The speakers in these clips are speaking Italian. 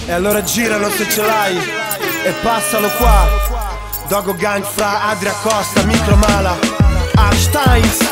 E allora giralo se ce l'hai e passalo qua. Dogo Gang fra Adria Costa, Micro Mala, Einsteins.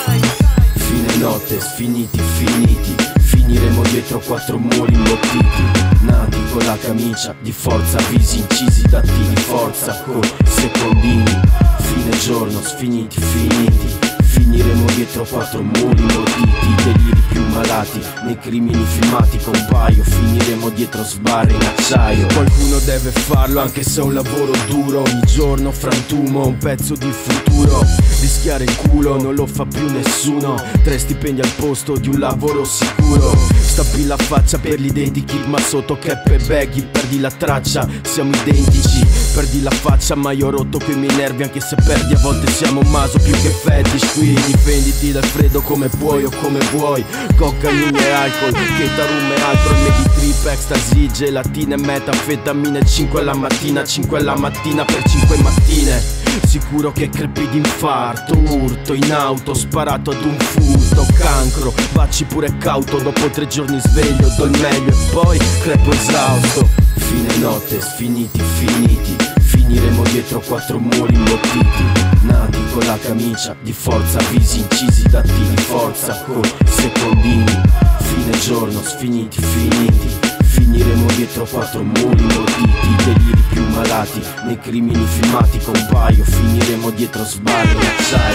Fine notte, sfiniti, finiti. Finiremo dietro quattro muri imbottiti. Nati con la camicia di forza, visi incisi, dati di forza con secondini. Fine giorno, sfiniti, finiti. Finiremo dietro quattro muri imbottiti. Deliri più malati nei crimini filmati con paio. Finiremo dietro sbarre in acciaio. Qualcuno deve farlo anche se è un lavoro duro. Ogni giorno frantumo un pezzo di futuro. Rischiare il culo non lo fa più nessuno. 3 stipendi al posto di un lavoro sicuro. Stappi la faccia per l'identikit ma sotto cap e baggy perdi la traccia, siamo identici. Perdi la faccia ma io ho rotto quei miei nervi. Anche se perdi a volte siamo maso più che fetish. Qui difenditi dal freddo come puoi o come vuoi. Cocaina e alcol, ketarum e altro. Medi trip, ecstasy, gelatina e metanfetamine. 5 alla mattina, 5 alla mattina per 5 mattine. Sicuro che crepi d'infarto, urto in auto, sparato ad un furto, cancro, vacci pure cauto. Dopo 3 giorni sveglio, do il meglio e poi crepo esausto. Fine notte, sfiniti, finiti. Finiremo dietro quattro muri imbottiti. Nati con la camicia di forza, visi incisi, dati di forza con secondini. Fine giorno, sfiniti, finiti. Finiremo dietro quattro muri imbottiti. Deliri più malati nei crimini filmati con paio. Finiremo dietro sbarre in acciaio.